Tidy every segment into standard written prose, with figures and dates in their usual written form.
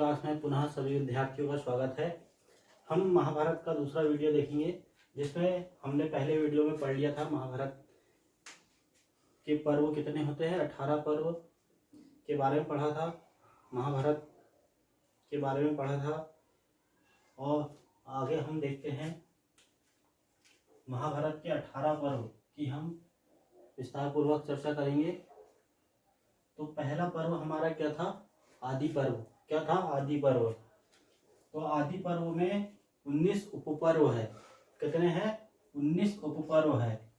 Class में पुनः सभी विद्यार्थियों का स्वागत है। हम महाभारत का दूसरा वीडियो देखेंगे, जिसमें हमने पहले वीडियो में पढ़ लिया था महाभारत के पर्व कितने होते हैं, 18 पर्व के बारे में पढ़ा था, महाभारत के बारे में पढ़ा था। और आगे हम देखते हैं महाभारत के 18 पर्व की हम विस्तार पूर्वक चर्चा करेंगे। तो पहला पर्व हमारा क्या था, आदि पर्व। क्या था, आदि पर्व। तो आदि पर्व में 19 उपपर्व है। कितने हैं, 19 उपपर्व है।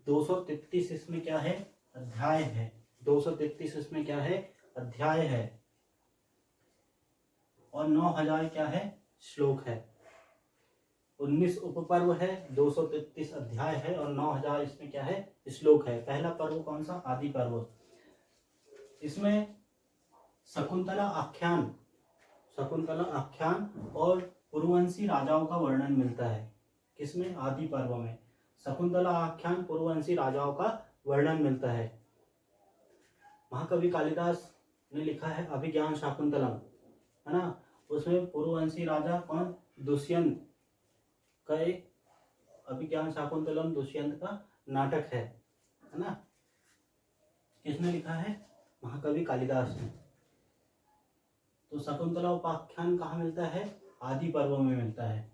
233 इसमें क्या है, अध्याय है। 233 इसमें क्या है, अध्याय है। और 9000 क्या है, श्लोक है। 19 उपपर्व है, 233 अध्याय है और 9000 इसमें क्या है, श्लोक है। पहला पर्व कौन सा, आदि पर्व। इसमें शकुंतला आख्यान और पुरुवंशी राजाओं का वर्णन मिलता है। किसमें, आदि पर्व में शकुंतला आख्यान, पुरुवंशी राजाओं का वर्णन मिलता है। महाकवि कालिदास ने लिखा है अभिज्ञान शाकुंतलम, है ना। उसमें पुरुवंशी राजा कौन, दुष्यंत का एक अभिज्ञान शाकुंतलम दुष्यंत का नाटक है ना। किसने लिखा है, महाकवि कालिदास ने। तो शकुंतला उपाख्यान कहाँ मिलता है, आदि पर्व में मिलता है।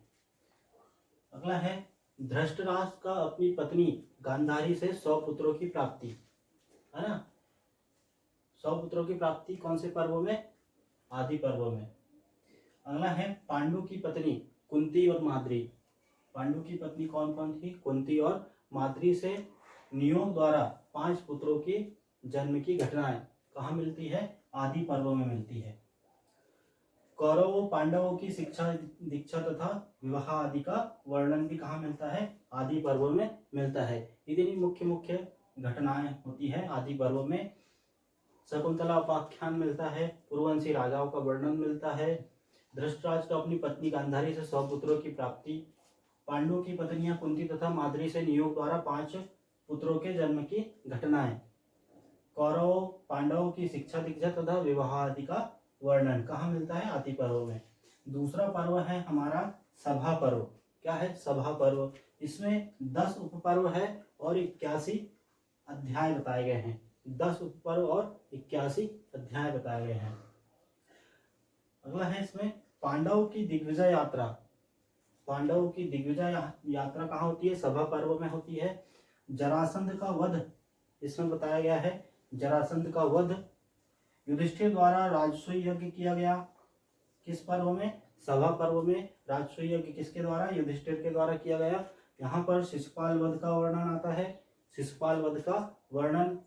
अगला है धृतराष्ट्र का अपनी पत्नी गांधारी से 100 पुत्रों की प्राप्ति, है ना। 100 पुत्रों की प्राप्ति कौन से पर्व में, आदि पर्व में। अगला है पांडु की पत्नी कुंती और माद्री। पांडु की पत्नी कौन कौन थी, कुंती और माद्री से नियोग द्वारा 5 पुत्रों की जन्म की घटनाएं कहाँ मिलती है, आदि पर्व में मिलती है। कौरवों पांडवों की शिक्षा दीक्षा तथा विवाह आदि का वर्णन भी कहाँ मिलता है, आदि पर्व में मिलता है। इतनी मुख्य मुख्य घटनाएं होती है आदि पर्व में। शकुंतला उपाख्यान मिलता है, पुरुवंशी राजाओं का वर्णन मिलता है, धृतराष्ट्र को अपनी पत्नी गांधारी से 100 पुत्रों की प्राप्ति, पांडवों की पत्नियां कुंती तथा माद्री से नियोग द्वारा 5 पुत्रों के जन्म की घटनाएं, कौरवों पांडवों की शिक्षा दीक्षा तथा विवाह आदि का वर्णन कहाँ मिलता है, आदि पर्व में। दूसरा पर्व है हमारा सभा पर्व। क्या है, सभा पर्व। इसमें 10 उपपर्व है और 81 अध्याय बताए गए हैं। 10 उपपर्व और 81 अध्याय बताए गए हैं। अगला है इसमें पांडवों की दिग्विजय यात्रा। पांडवों की दिग्विजय यात्रा कहाँ होती है, सभा पर्व में होती है। जरासंध का वध इसमें बताया गया है। जरासंध का वध, युधिष्ठिर द्वारा राजसूय यज्ञ किया गया। किस पर्व में, सभा पर्व में। राजसूय यज्ञ किसके द्वारा, युधिष्ठिर के द्वारा किया गया। यहाँ पर शिशुपाल वध का वर्णन आता है। शिशुपाल वध का वर्णन।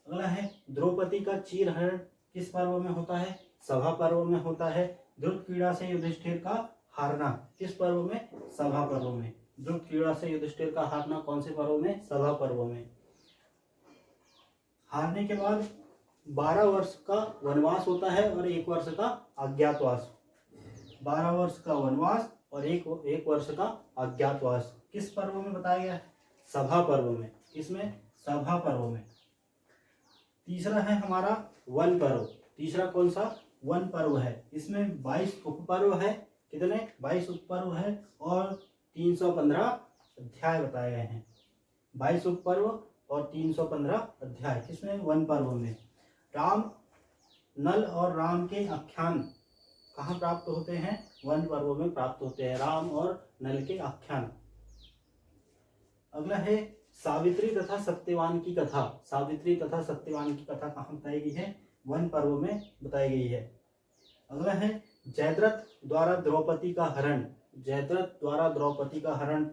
अगला है द्रौपदी का चीरहरण किस पर्व में होता है, सभा पर्व में होता है। द्रुत क्रीड़ा से युधिष्ठिर का हारना किस पर्व में, सभा पर्व में। द्रुत क्रीड़ा से युधिष्ठिर का हारना कौन से पर्व में, सभा पर्व में। हारने के बाद 12 वर्ष का वनवास होता है और 1 वर्ष का अज्ञातवास। 12 वर्ष का वनवास और एक वर्ष का अज्ञातवास किस पर्व में बताया गया है, सभा पर्व में। किसमें, सभा पर्व में। तीसरा है हमारा वन पर्व। तीसरा कौन सा, वन पर्व है। इसमें 22 उपपर्व है। कितने, 22 उपपर्व है और 315 अध्याय बताए गए हैं। 22 उपपर्व और 315 अध्याय किसमें, वन पर्व में। राम, नल और राम के आख्यान कहाँ प्राप्त होते हैं, वन पर्व में प्राप्त होते हैं, राम और नल के आख्यान। अगला है सावित्री तथा सत्यवान की कथा। सावित्री तथा सत्यवान की कथा कहाँ बताई गई है, वन पर्व में बताई गई है। अगला है जयद्रथ द्वारा द्रौपदी का हरण। जयद्रथ द्वारा द्रौपदी का हरण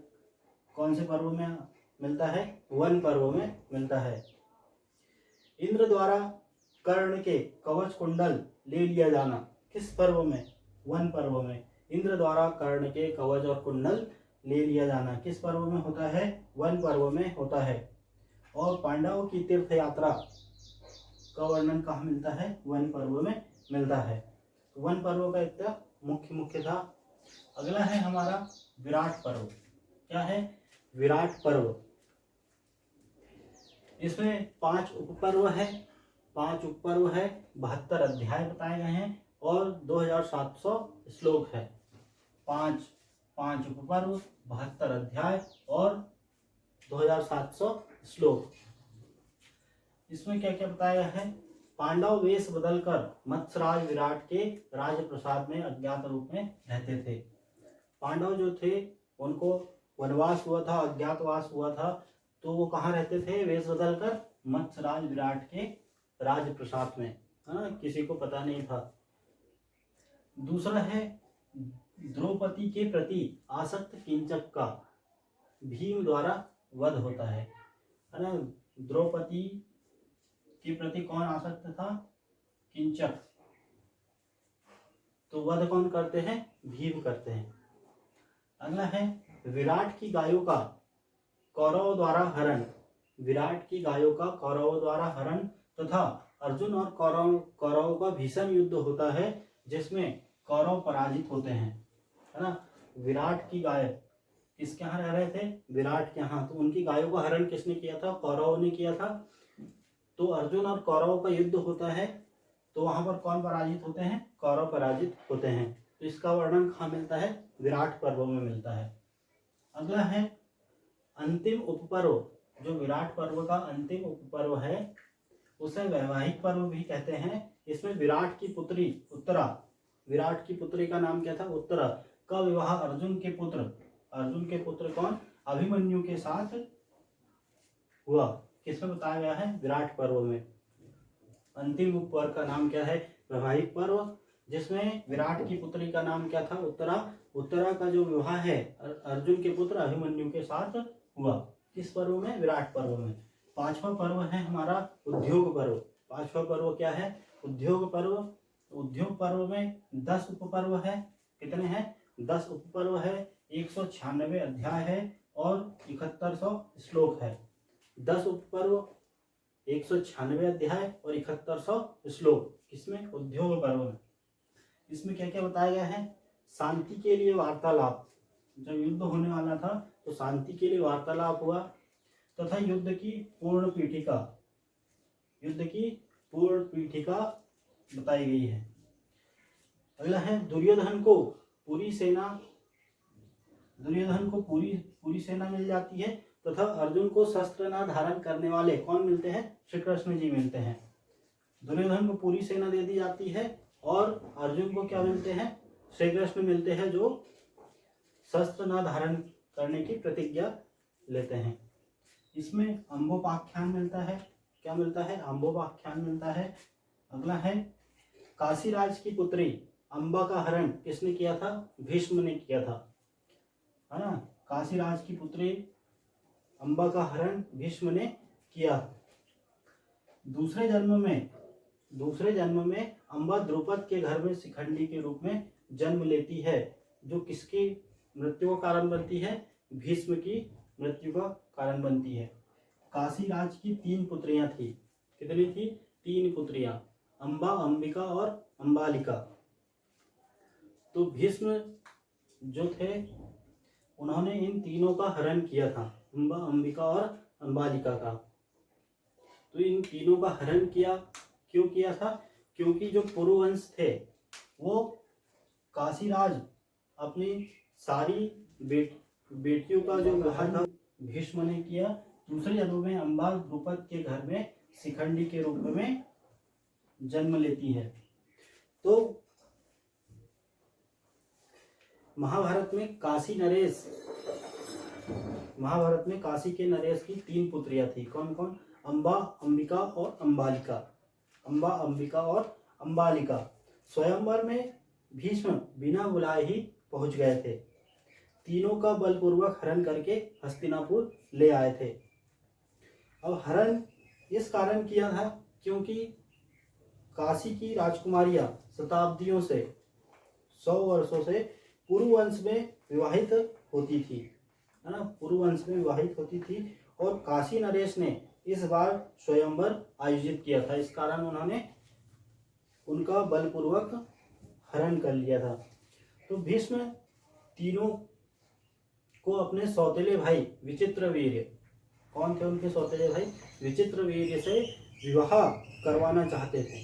कौन से पर्व में मिलता है, वन पर्व में मिलता है। इंद्र द्वारा कर्ण के कवच कुंडल ले लिया जाना किस पर्व में, वन पर्व में। इंद्र द्वारा कर्ण के कवच और कुंडल ले लिया जाना किस पर्व में होता है, वन पर्व में होता है। और पांडवों की तीर्थ यात्रा का वर्णन कहाँ मिलता है, वन पर्व में मिलता है। वन पर्व का इतना मुख्य था। अगला है हमारा विराट पर्व। क्या है, विराट पर्व। इसमें 5 उपपर्व है 5 उपपर्व है, 72 अध्याय बताए गए हैं और 2700 श्लोक है। 5 उपपर्व, 72 अध्याय और 2700 श्लोक। इसमें क्या क्या बताया गया है? पांडव वेश बदलकर मत्स्यराज विराट के राजप्रसाद में अज्ञात रूप में रहते थे। पांडव जो थे उनको वनवास हुआ था, अज्ञातवास हुआ था, तो वो कहाँ रहते थे? वेश बदलकर मत्स्यराज विराट के राजप्रसाद में, है ना, किसी को पता नहीं था। दूसरा है द्रौपदी के प्रति आसक्त किंचक का भीम द्वारा वध होता है ना। द्रौपदी के प्रति कौन आसक्त था? किंचक। तो वध कौन करते हैं? भीम करते हैं। अगला है विराट की गायों का कौरवों द्वारा हरण। विराट की गायों का कौरवों द्वारा हरण तथा अर्जुन और कौरवों का भीषण युद्ध होता है जिसमें कौरव पराजित होते हैं, है ना। विराट की गाय किसके यहाँ रह रहे थे? विराट के यहाँ। तो उनकी गायों का हरण किसने किया था? कौरवों ने किया था। तो अर्जुन और कौरवों का युद्ध होता है, तो वहां पर कौन पराजित होते हैं? कौरव पराजित होते हैं। तो इसका वर्णन कहाँ मिलता है? विराट पर्व में मिलता है। अगला है अंतिम उपपर्व। जो विराट पर्व का अंतिम उपपर्व है उसे वैवाहिक पर्व भी कहते हैं। इसमें विराट की पुत्री उत्तरा, विराट की पुत्री का नाम क्या था? उत्तरा का विवाह अर्जुन के पुत्र कौन? अभिमन्यु के साथ हुआ। किसमें बताया गया है? विराट पर्व में। अंतिम उपपर्व का नाम क्या है? वैवाहिक पर्व, जिसमें विराट की पुत्री का नाम क्या था? उत्तरा। उत्तरा का जो विवाह है अर्जुन के पुत्र अभिमन्यु के साथ हुआ। किस पर्व में? विराट पर्व में। 5वां पर्व है हमारा उद्योग पर्व। 5वां पर्व क्या है? उद्योग पर्व। उद्योग पर्व में 10 उपपर्व है। कितने हैं? 10 उपपर्व है, 196 अध्याय है और 7100 श्लोक है। 10 उपपर्व, 196 अध्याय और 7100 श्लोक। किसमें? उद्योग पर्व में। इसमें क्या क्या बताया गया है? शांति के लिए वार्तालाप। जब युद्ध होने वाला था तो शांति के लिए वार्तालाप हुआ तथा युद्ध की पूर्ण पीठिका बताई गई है। अगला है दुर्योधन को पूरी सेना मिल जाती है तथा अर्जुन को शस्त्र न धारण करने वाले कौन मिलते हैं? श्री कृष्ण जी मिलते हैं। दुर्योधन को पूरी सेना दे दी जाती है और अर्जुन को क्या मिलते हैं? श्री कृष्ण मिलते हैं जो शस्त्र न धारण करने की प्रतिज्ञा लेते हैं। इसमें अम्बोपाख्यान मिलता है। क्या मिलता है? अम्बोपाख्यान मिलता है। अगला है काशीराज की पुत्री अम्बा का हरण किसने किया था? भीष्म ने किया था, है ना। काशीराज की पुत्री अम्बा का हरण भीष्म ने किया। दूसरे जन्म में अम्बा द्रुपद के घर में शिखंडी के रूप में जन्म लेती है, जो किसकी मृत्यु का कारण बनती है? भीष्म की मृत्यु का कारण बनती है। काशीराज की 3 पुत्रियां थी। कितनी थी? 3 पुत्रियां, अम्बा, अंबिका और अंबालिका। तो भीष्म जो थे उन्होंने इन तीनों का हरण किया था, अम्बा, अंबिका और अंबालिका का। तो इन तीनों का हरण क्यों किया था? क्योंकि जो पुरुवंश थे वो काशीराज अपनी सारी बेटियों का जो विवाह था भीष्म ने किया। दूसरे जन्म में अम्बा द्रुपद के घर में शिखंडी के रूप में जन्म लेती है। तो महाभारत में काशी के नरेश की 3 पुत्रियां थी। कौन कौन? अम्बा, अंबिका और अंबालिका। अम्बा, अंबिका और अंबालिका। स्वयंवर में भीष्म बिना बुलाए ही पहुंच गए थे। तीनों का बलपूर्वक हरण करके हस्तिनापुर ले आए थे। अब हरण इस कारण किया था क्योंकि काशी की राजकुमारियां शताब्दियों से, 100 वर्षों से पुरुवंश में विवाहित होती थी, है ना, पुरुवंश में विवाहित होती थी। और काशी नरेश ने इस बार स्वयंवर आयोजित किया था, इस कारण उन्होंने उनका बलपूर्वक हरण कर लिया था। तो भीष्म तीनों को अपने सौतेले भाई विचित्रवीर्य, कौन थे उनके सौतेले भाई? विचित्रवीर्य से विवाह करवाना चाहते थे,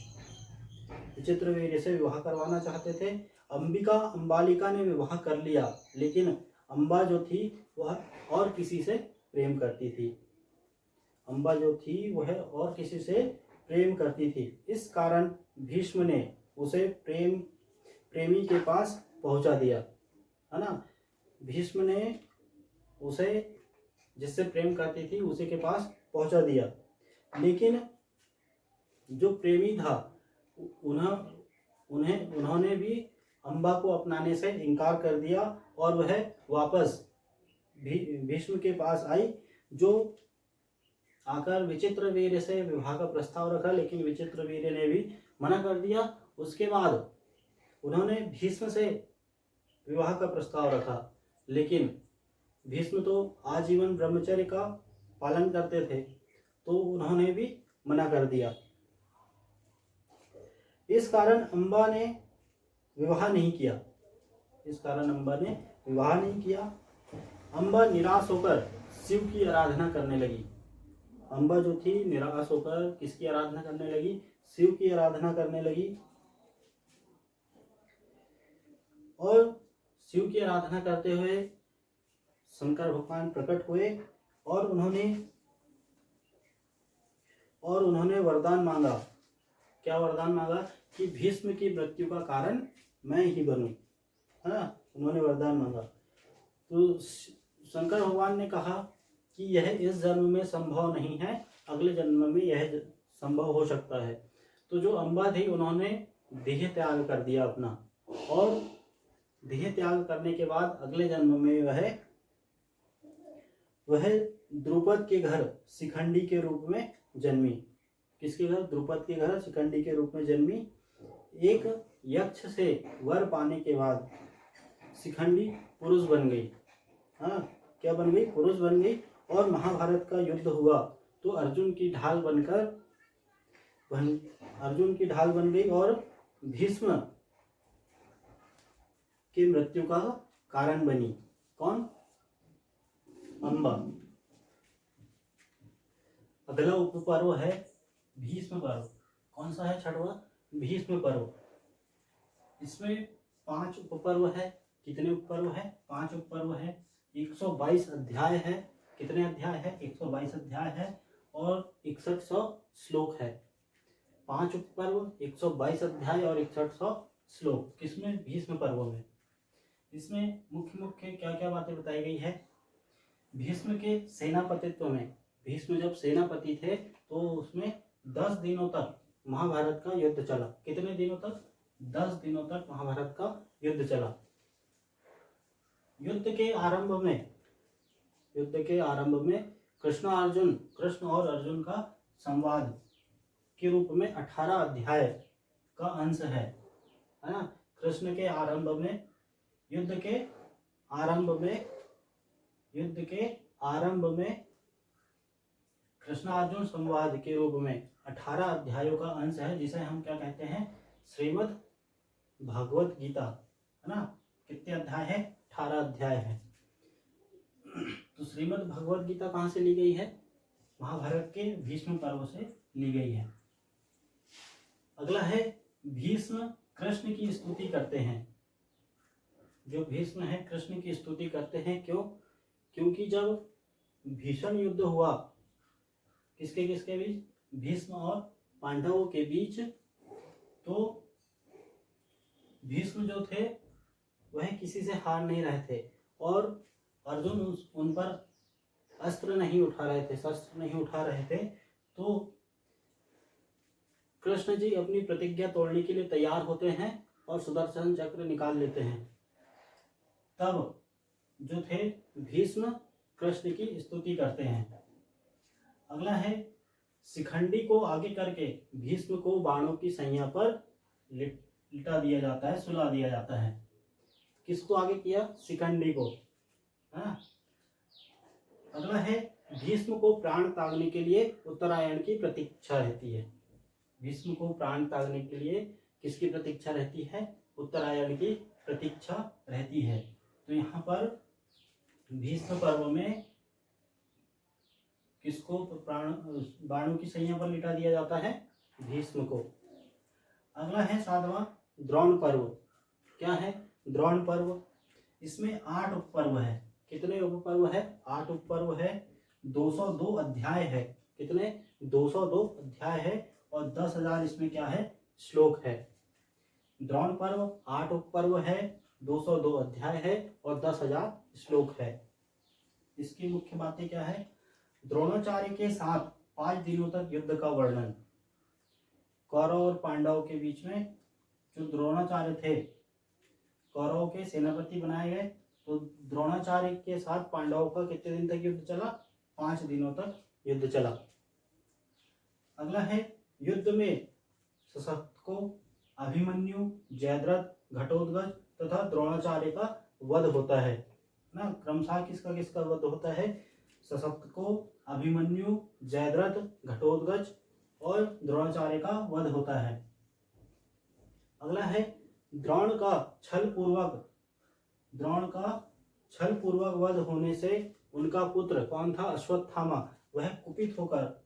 विचित्रवीर्य से विवाह करवाना चाहते थे। अंबालिका ने विवाह कर लिया, लेकिन अंबा जो थी वह और किसी से प्रेम करती थी। अंबा जो थी वह और किसी से प्रेम करती थी। इस कारण भीष्म ने उसे प्रेमी के पास पहुंचा दिया, है ना। भीष्म ने उसे जिससे प्रेम करती थी उसी के पास पहुंचा दिया, लेकिन जो प्रेमी था उन्होंने भी अंबा को अपनाने से इनकार कर दिया और वह वापस भीष्म के पास आई, जो आकर विचित्रवीर्य से विवाह का प्रस्ताव रखा, लेकिन विचित्रवीर्य ने भी मना कर दिया। उसके बाद उन्होंने भीष्म से विवाह का प्रस्ताव रखा, लेकिन भीष्म तो आजीवन ब्रह्मचर्य का पालन करते थे, तो उन्होंने भी मना कर दिया। इस कारण अंबा ने विवाह नहीं किया। अंबा निराश होकर शिव की आराधना करने लगी। अंबा जो थी निराश होकर किसकी आराधना करने लगी? शिव की आराधना करने लगी। और शिव की आराधना करते हुए शंकर भगवान प्रकट हुए और उन्होंने वरदान मांगा। क्या वरदान मांगा? कि भीष्म की मृत्यु का कारण मैं ही बनूं, है ना। उन्होंने वरदान मांगा। तो शंकर भगवान ने कहा कि यह इस जन्म में संभव नहीं है, अगले जन्म में यह संभव हो सकता है। तो जो अंबा थी उन्होंने देह त्याग कर दिया अपना, और देह त्याग करने के बाद अगले जन्म में वह द्रुपद के घर शिखंडी के रूप में जन्मी। किसके घर? द्रुपद के घर शिखंडी के रूप में जन्मी। एक यक्ष से वर पाने के बाद शिखंडी पुरुष बन गई। हाँ, क्या बन गई? पुरुष बन गई। और महाभारत का युद्ध हुआ तो अर्जुन की ढाल बन गई और भीष्म की मृत्यु का कारण बनी। कौन? अंबा। अगला उपपर्व है भीष्म पर्व। कौन सा है? छठवां, भीष्म पर्व। इसमें 5 उपपर्व है। कितने उपपर्व है? 5 उपपर्व है। 122 अध्याय है। कितने अध्याय है? 122 अध्याय है और 6100 श्लोक है। 5 उपपर्व, 122 अध्याय और 6100 श्लोक। किसमें? भीष्म पर्व में। इसमें मुख्य क्या क्या बातें बताई गई है? भीष्म के सेनापतित्व में, भीष्म जब सेनापति थे तो उसमें 10 दिनों तक महाभारत का युद्ध चला। कितने दिनों तक? 10 दिनों तक महाभारत का युद्ध चला। युद्ध के आरंभ में कृष्ण और अर्जुन का संवाद के रूप में 18 अध्याय का अंश है ना। कृष्ण के आरंभ में कृष्णार्जुन संवाद के रूप में 18 अध्यायों का अंश है, जिसे हम क्या कहते हैं? श्रीमद् भागवत गीता, है ना। कितने अध्याय है? 18 अध्याय है। तो श्रीमद् भागवत गीता कहाँ से ली गई है? महाभारत के भीष्म पर्व से ली गई है। अगला है भीष्म कृष्ण की स्तुति करते हैं। जो भीष्म है कृष्ण की स्तुति करते हैं। क्यों? क्योंकि जब भीषण युद्ध हुआ किसके बीच? भीष्म और पांडवों के बीच, तो भीष्म जो थे वह किसी से हार नहीं रहे थे और अर्जुन उन पर शस्त्र नहीं उठा रहे थे। तो कृष्ण जी अपनी प्रतिज्ञा तोड़ने के लिए तैयार होते हैं और सुदर्शन चक्र निकाल लेते हैं। तब जो थे भीष्म कृष्ण की स्तुति करते हैं। अगला है शिखंडी को आगे करके भीष्म को बाणों की सैया पर लिटा दिया जाता है, सुला दिया जाता है। किसको आगे किया? शिखंडी को। अगला है भीष्म को प्राण त्यागने के लिए उत्तरायण की प्रतीक्षा रहती है। भीष्म को प्राण त्यागने के लिए किसकी प्रतीक्षा रहती है? उत्तरायण की प्रतीक्षा रहती है। तो यहाँ पर भीष्म पर्व में किसको बाणों की सैया पर लिटा दिया जाता है? भीष्म को। अगला है 7वां द्रोण पर्व। क्या है द्रोण पर्व? इसमें 8 उपपर्व है। कितने उपपर्व है? 8 उपपर्व है। 202 अध्याय है। कितने? 202 अध्याय है और 10,000 इसमें क्या है? श्लोक है। द्रोण पर्व 8 उपपर्व है, 202 अध्याय है और 10,000 श्लोक है। इसकी मुख्य बातें क्या है? द्रोणाचार्य के साथ 5 दिनों तक युद्ध का वर्णन। कौरव और पांडव के बीच में जो द्रोणाचार्य थे, कौरव के सेनापति बनाए गए, तो द्रोणाचार्य के साथ पांडवों का कितने दिन तक युद्ध चला? 5 दिनों तक युद्ध चला। अगला है युद्ध में सशक्त को अभिमन्यु, जयद्रथ, घटोत्कच तथा द्रोणाचार्य का वध होता है ना। क्रमशः किसका किसका वध होता है? सशक्त को, अभिमन्यु, जयद्रथ, घटोत्कच और द्रोणाचार्य का वध होता है। अगला है द्रोण का छल पूर्वक वध होने से उनका पुत्र कौन था? अश्वत्थामा। वह कुपित होकर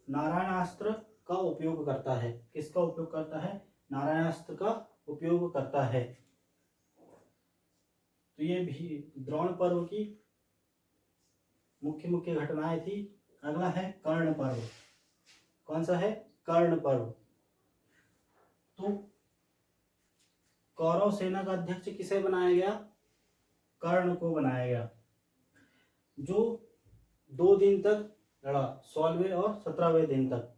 नारायणास्त्र का उपयोग करता है। किसका उपयोग करता है? नारायणास्त्र का उपयोग करता है। तो ये भी द्रोण पर्व की मुख्य मुख्य घटनाएं थी। अगला है कर्ण पर्व। कौन सा है? कर्ण पर्व। तो कौरव सेना का अध्यक्ष किसे बनाया गया? कर्ण को बनाया गया, जो 2 दिन तक लड़ा, 16वें और 17वें दिन तक।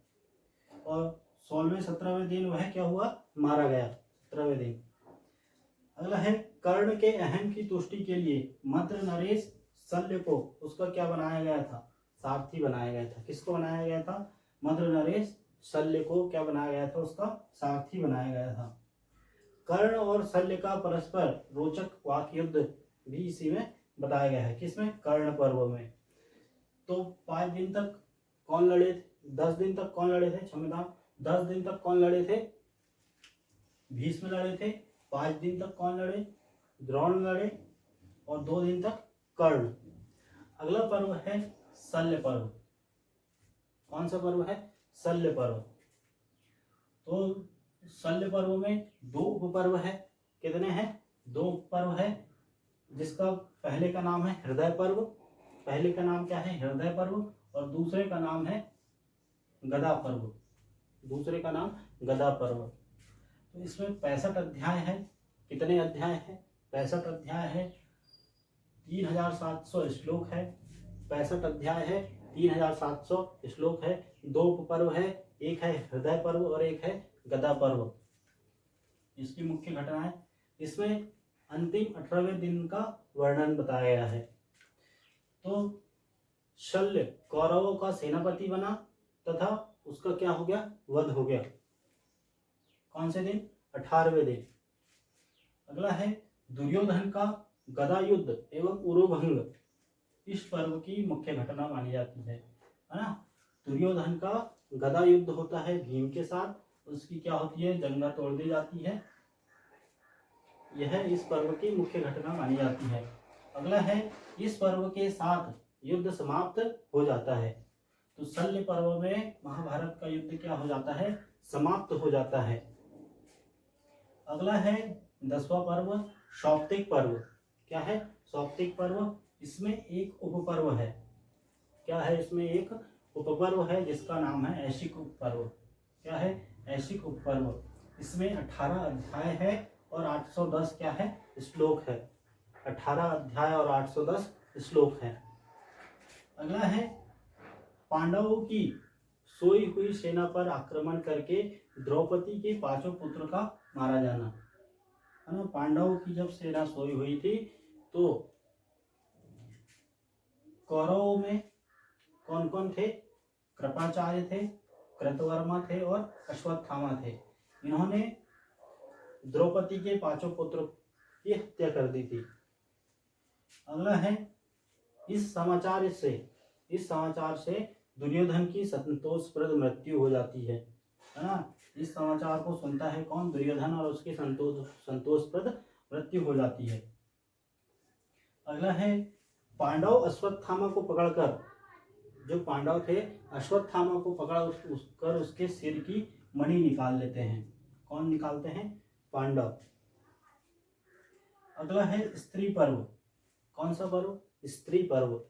और 16वें 17वें दिन वह क्या हुआ? मारा गया 17वें दिन। अगला है कर्ण के अहम की तुष्टि के लिए मंत्र नरेश शल्य को उसका क्या बनाया गया था? सारथी बनाया गया था। किसको बनाया गया था? मंत्र नरेश शल्य को क्या बनाया गया था? उसका सारथी बनाया गया था। कर्ण और शल्य का परस्पर रोचक वाक युद्ध भी इसी में बताया गया है। किसमें? कर्ण पर्व में। तो 5 दिन तक कौन लड़े थे? 10 दिन तक कौन लड़े थे? क्षमता 10 दिन तक कौन लड़े थे? भीष्म लड़े थे। 5 दिन तक कौन लड़े? द्रोण लड़े और 2 दिन तक कर्ण। अगला पर्व है शल्य पर्व। कौन सा पर्व है? शल्य पर्व। तो शल्य पर्व में 2 उपपर्व है। कितने हैं? 2 उपपर्व है, जिसका पहले का नाम है हृदय पर्व। पहले का नाम क्या है? हृदय पर्व। और दूसरे का नाम है गदा पर्व। दूसरे का नाम गदा पर्व। तो इसमें 65 अध्याय है। कितने अध्याय है? 65 अध्याय है। 3700 श्लोक है। 65 अध्याय है, 3700 श्लोक है। 2 उपपर्व है, एक है हृदय पर्व और एक है गदा पर्व। इसकी मुख्य घटनाएं, इसमें अंतिम 18वें दिन का वर्णन बताया गया है। तो शल्य कौरवों का सेनापति बना तथा उसका क्या हो गया? वध हो गया। कौन से दिन? 18वें दिन। अगला है दुर्योधन का गदा युद्ध एवं उरुभंग। इस पर्व की मुख्य घटना मानी जाती है ना। दुर्योधन का गदा युद्ध होता है भीम के साथ, उसकी क्या होती है? जंगा तोड़ दी जाती है। यह इस पर्व की मुख्य घटना मानी जाती है। अगला है इस पर्व के साथ युद्ध समाप्त हो जाता है। तो शल्य पर्व में महाभारत का युद्ध क्या हो जाता है? समाप्त हो जाता है। अगला है 10वां पर्व सौप्तिक पर्व। क्या है? सौप्तिक पर्व। इसमें एक उपपर्व है। क्या है? इसमें एक उपपर्व है जिसका नाम है ऐशिक उपपर्व। क्या है? ऐशिक उपपर्व। इसमें 18 अध्याय है और 810 क्या है? श्लोक है। 18 अध्याय और 810 श्लोक है। अगला है पांडवों की सोई हुई सेना पर आक्रमण करके द्रौपदी के 5 पुत्र का मारा जाना है ना। पांडवों की जब सेना सोई हुई थी तो कौरवों में कौन कौन थे? कृपाचार्य थे, कृतवर्मा थे और अश्वत्थामा थे। इन्होंने द्रौपदी के 5 पुत्र की हत्या कर दी थी। अगला है इस समाचार से दुर्योधन की संतोषप्रद मृत्यु हो जाती है ना। इस समाचार को सुनता है कौन? दुर्योधन, और उसकी संतोषप्रद मृत्यु हो जाती है। अगला है पांडव अश्वत्थामा को पकड़कर जो पांडव थे अश्वत्थामा को पकड़ कर उसके सिर की मणि निकाल लेते हैं। कौन निकालते हैं? पांडव। अगला है स्त्री पर्व। कौन सा पर्व? स्त्री पर्व।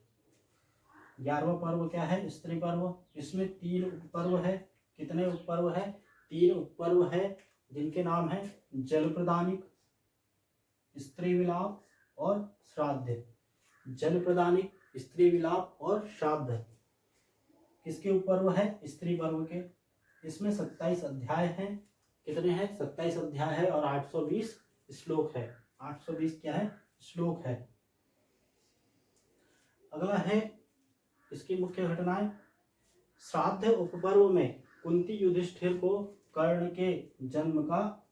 11वां पर्व क्या है? स्त्री पर्व। इसमें 3 उपपर्व है। कितने उपपर्व है? 3 उपपर्व है, जिनके नाम है जल प्रदानिक, स्त्री विलाप और श्राद्ध। जल प्रदानिक, स्त्री विलाप और श्राद्ध किसके उपपर्व है? स्त्री पर्व के। इसमें 27 अध्याय हैं। कितने हैं? 27 अध्याय है और 820 श्लोक है। 820 क्या है? श्लोक है। अगला है इसकी मुख्य घटनाएं। श्राद्ध उपपर्व में कुंती युधिष्ठिर को कर्ण के जन्म का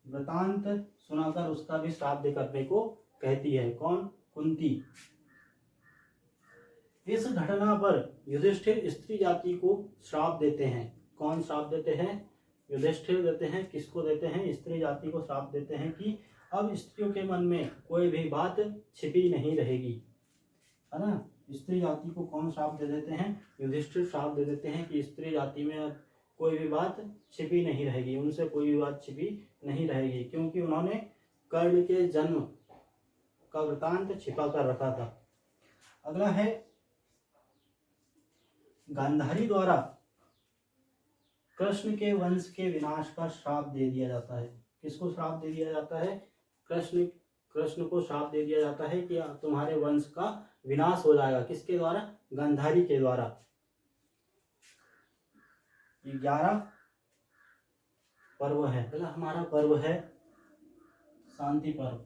वृतांत सुनाकर उसका भी श्राद्ध करने को कहती है। कौन? कुंती। इस घटना पर युधिष्ठिर स्त्री जाति को श्राप देते हैं। कौन श्राप देते हैं? युधिष्ठिर देते हैं। किसको देते हैं? स्त्री जाति को श्राप देते हैं कि अब स्त्रियों के मन में कोई भी बात छिपी नहीं रहेगी, है ना। स्त्री जाति को कौन श्राप दे देते हैं? युधिष्ठिर श्राप दे देते हैं कि स्त्री जाति में अब कोई भी बात छिपी नहीं रहेगी, उनसे कोई भी बात छिपी नहीं रहेगी, क्योंकि उन्होंने कर्ण के जन्म का वृतांत छिपा कर रखा था। अगला है गांधारी द्वारा कृष्ण के वंश के विनाश का श्राप दे दिया जाता है। किसको श्राप दे दिया जाता है? कृष्ण को श्राप दे दिया जाता है कि तुम्हारे वंश का विनाश हो जाएगा। किसके द्वारा? गांधारी के द्वारा। 11 पर्व है। अगला हमारा पर्व है शांति पर्व।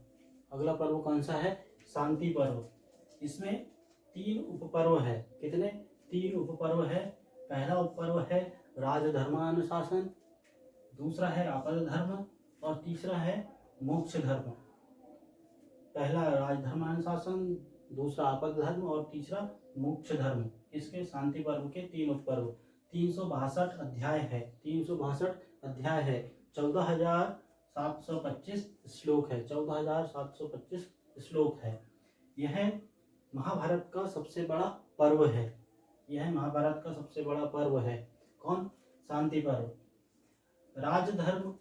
अगला पर्व कौन सा है? शांति पर्व। इसमें 3 उपपर्व है। कितने? 3 उपपर्व है। पहला उपपर्व है राजधर्मानुशासन, दूसरा है आपद धर्म और तीसरा है मोक्ष धर्म। पहला राजधर्मानुशासन, दूसरा आपद धर्म और तीसरा मोक्ष धर्म। इसके शांति पर्व के 3 उपपर्व। 362 अध्याय है। 362 अध्याय है। 14,725 श्लोक है। 14,725 श्लोक है। यह महाभारत का सबसे बड़ा पर्व है। यह महाभारत का सबसे बड़ा पर्व है। कौन? शांति पर्व। राजधर्म,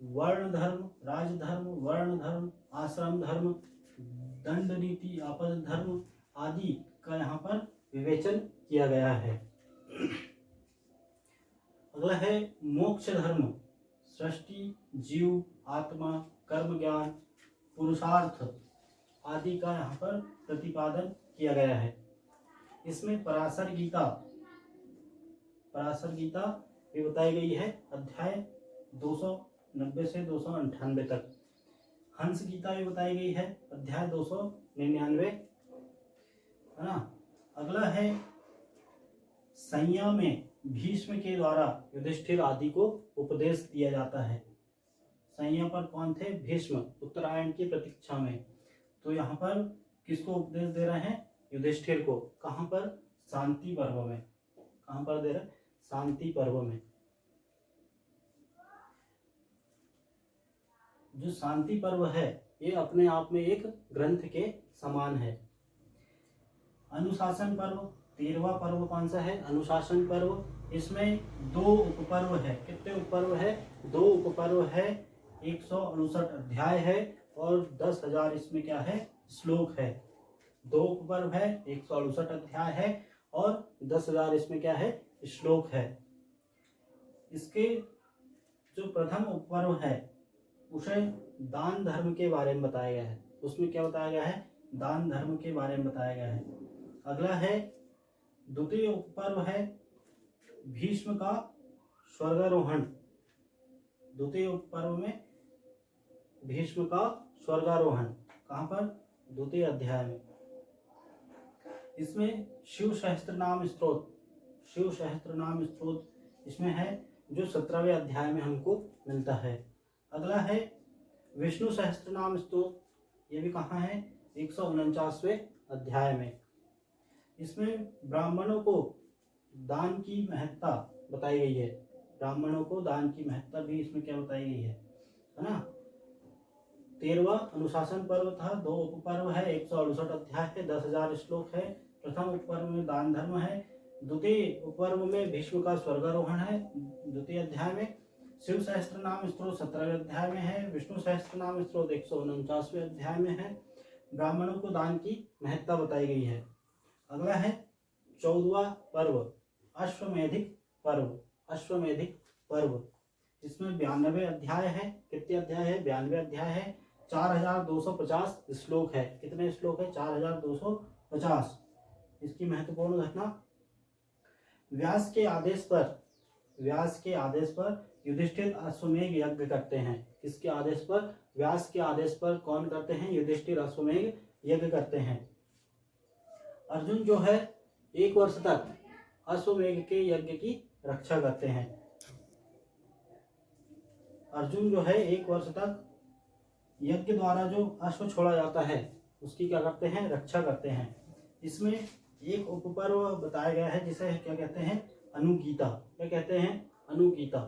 वर्ण धर्म, राजधर्म, वर्ण धर्म, आश्रम धर्म, दंड नीति, आपद धर्म आदि का यहाँ पर विवेचन किया गया है। अगला है मोक्ष धर्म। सृष्टि, जीव, आत्मा, कर्म ज्ञान, पुरुषार्थ आदि का यहाँ पर प्रतिपादन किया गया है। इसमें पराशर गीता भी बताई गई है, अध्याय 290 से 298 तक। हंस गीता भी बताई गई है, अध्याय 299, है ना। अगला है संयम में भीष्म के द्वारा युधिष्ठिर आदि को उपदेश दिया जाता है। संयम पर कौन थे? भीष्म, उत्तरायण की प्रतीक्षा में। तो यहाँ पर किसको उपदेश दे रहे हैं? युधिष्ठिर को। कहाँ पर? शांति पर्व में। कहाँ पर दे रहे? शांति पर्व में। जो शांति पर्व है ये अपने आप में एक ग्रंथ के समान है। अनुशासन पर्व, 13वां पर्व कौन सा है? अनुशासन पर्व। इसमें 2 उपपर्व है। कितने उपपर्व है? 2 उपपर्व है। 169 अध्याय है और 10,000 इसमें क्या है? श्लोक है। 2 उपपर्व है, 168 अध्याय है और 10,000 इसमें क्या है? श्लोक है। इसके जो प्रथम उपपर्व है उसे दान धर्म के बारे में बताया गया है। उसमें क्या बताया गया है? दान धर्म के बारे में बताया गया है। अगला है द्वितीय उपपर्व है भीष्म का स्वर्गारोहण। द्वितीय उपपर्व में भीष्म का स्वर्गारोहण कहाँ पर? द्वितीय अध्याय में। इसमें शिव सहस्त्र नाम स्तोत्र इसमें है, जो 17वें अध्याय में हमको मिलता है। अगला है विष्णु सहस्त्र नाम स्तोत्र। ये भी कहाँ है? 149वें अध्याय में। इसमें ब्राह्मणों को दान की महत्ता बताई गई है। ब्राह्मणों को दान की महत्ता भी इसमें क्या बताई गई है ना। 13वां अनुशासन पर्व था। 2 उपपर्व है, 168 अध्याय है, 10,000 श्लोक है। प्रथम उपपर्व में दान धर्म है, द्वितीय पर्व में भीष्म का स्वर्गारोहण है द्वितीय अध्याय में। शिव सहस्त्र नाम स्तोत्र 17वें अध्याय में है। विष्णु सहस्त्र नाम स्तोत्र 149वें अध्याय में है। ब्राह्मणों को दान की महत्ता बताई गई है। अगला है 14वां पर्व अश्वमेधिक पर्व। अश्वमेधिक पर्व इसमें 92 अध्याय है। कितने अध्याय है? 92 अध्याय है। 4250 श्लोक है। कितने श्लोक है? 4250। इसकी महत्वपूर्ण घटना, व्यास के आदेश पर युधिष्ठिर अश्वमेध यज्ञ करते हैं। किसके आदेश पर? व्यास के आदेश पर कौन करते हैं? युधिष्ठिर अश्वमेध यज्ञ करते हैं। अर्जुन जो है 1 वर्ष तक अश्वमेध के यज्ञ की रक्षा करते हैं। अर्जुन जो है 1 वर्ष तक यज्ञ द्वारा जो अश्व छोड़ा जाता है उसकी क्या करते हैं? रक्षा करते हैं। इसमें एक उपपर्व बताया गया है जिसे क्या कहते हैं? अनुगीता। क्या कहते हैं? अनुगीता।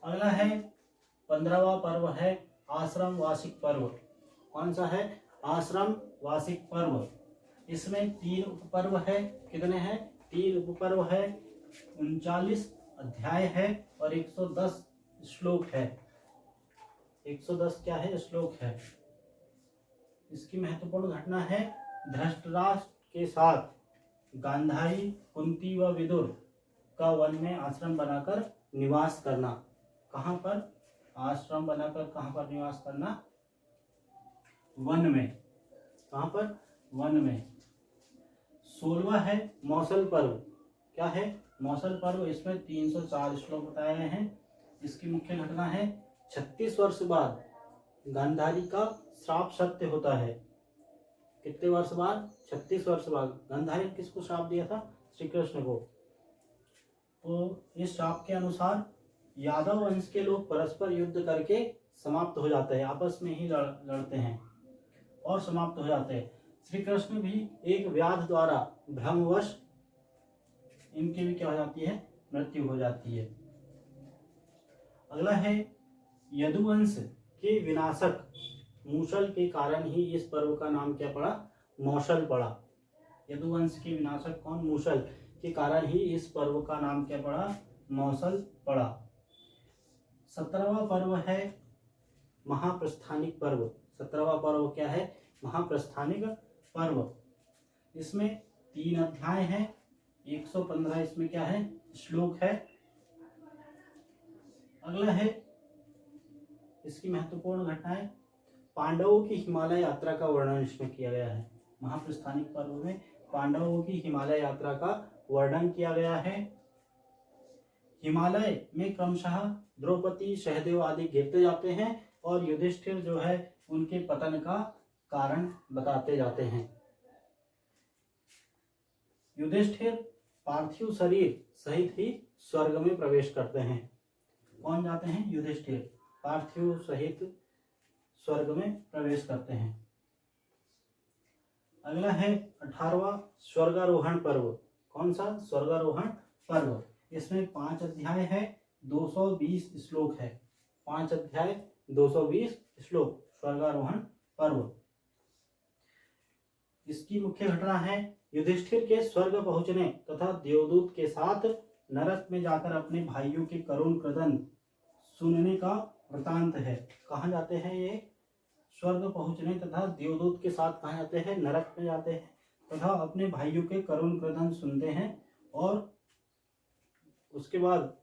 अगला है 15वां पर्व है आश्रम वार्षिक पर्व। कौन सा है? आश्रम वार्षिक पर्व। इसमें 3 उपपर्व है। कितने हैं? 3 उपपर्व है। 39 अध्याय है और 110 श्लोक है। 110 क्या है? श्लोक है। इसकी महत्वपूर्ण घटना है, धृतराष्ट्र के साथ गांधारी, कुंती व विदुर का वन में आश्रम बनाकर निवास करना। कहाँ पर? आश्रम बनाकर कहाँ पर निवास करना? वन में। कहाँ पर? वन में। 16वां है मौसल पर्व। क्या है? मौसल पर्व। इसमें 304 श्लोक बताए गए हैं। इसकी मुख्य घटना है, 36 वर्ष बाद गांधारी का श्राप सत्य होता है। कितने वर्ष बाद? 36 वर्ष बाद। गांधारी ने किसको श्राप दिया था? श्री कृष्ण को। तो इस श्राप के अनुसार यादव वंश के लोग परस्पर युद्ध करके समाप्त हो जाते हैं। आपस में ही लड़ते हैं और समाप्त हो जाते हैं। श्री कृष्ण भी एक व्याध द्वारा भ्रमवश इनकी भी क्या हो जाती है? मृत्यु हो जाती है। अगला है यदुवंश के विनाशक मूसल के कारण ही इस पर्व का नाम क्या पड़ा? मौसल पड़ा। यदुवंश के विनाशक कौन? मूसल के कारण ही इस पर्व का नाम क्या पड़ा? मौसल पड़ा। 17वां पर्व है महाप्रस्थानिक पर्व। 17वां पर्व क्या है? महाप्रस्थानिक पर्व। इसमें 3 अध्याय है। 115 इसमें क्या है? श्लोक है। अगला है, इसकी महत्वपूर्ण घटनाएं, पांडवों की हिमालय यात्रा का वर्णन इसमें किया गया है। महाप्रस्थानिक पर्व में पांडवों की हिमालय यात्रा का वर्णन किया गया है। हिमालय में क्रमशः द्रौपदी, सहदेव आदि गिरते जाते हैं और युधिष्ठिर जो है उनके पतन का कारण बताते जाते हैं। युधिष्ठिर पार्थिव शरीर सहित ही स्वर्ग में प्रवेश करते हैं। कौन जाते हैं? युधिष्ठिर पार्थिव सहित स्वर्ग में प्रवेश करते हैं। अगला है 18वां स्वर्गारोहण पर्व। कौन सा? स्वर्गारोहण पर्व। इसमें 5 अध्याय है, 220 श्लोक है। 5 अध्याय 220 श्लोक, स्वर्गारोहण पर्व। इसकी मुख्य घटना है, युधिष्ठिर के स्वर्ग पहुंचने तथा देवदूत के साथ नरक में जाकर अपने भाइयों के करुण क्रदन सुनने का वृतांत है। कहाँ जाते हैं ये? स्वर्ग पहुंचने तथा देवदूत के साथ कहाँ जाते हैं? नरक में जाते हैं तथा अपने भाइयों के करुण क्रदन सुनते हैं और उसके बाद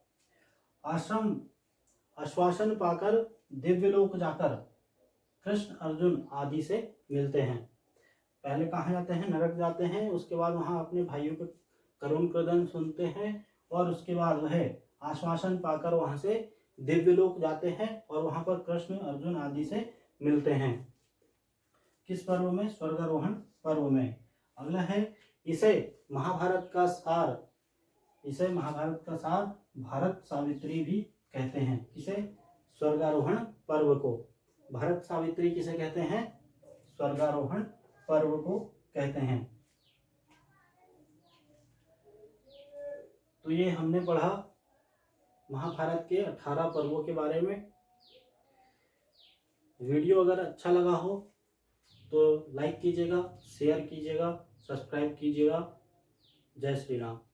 आश्वासन पाकर दिव्यलोक जाकर कृष्ण, अर्जुन आदि से मिलते हैं। पहले कहाँ जाते हैं? नरक जाते हैं। उसके बाद वहाँ अपने भाइयों के करुण क्रदन सुनते हैं और उसके बाद वह आश्वासन पाकर वहाँ से दिव्यलोक जाते हैं और वहाँ पर कृष्ण, अर्जुन आदि से मिलते हैं। किस पर्व में? स्वर्गारोहण पर्व में। अगला है, इसे महाभारत का सार भारत सावित्री भी कहते हैं। किसे? स्वर्गारोहण पर्व को भारत सावित्री किसे कहते हैं? स्वर्गारोहण पर्व को कहते हैं। तो ये हमने पढ़ा महाभारत के 18 पर्वों के बारे में। वीडियो अगर अच्छा लगा हो तो लाइक कीजिएगा, शेयर कीजिएगा, सब्सक्राइब कीजिएगा। जय श्री राम।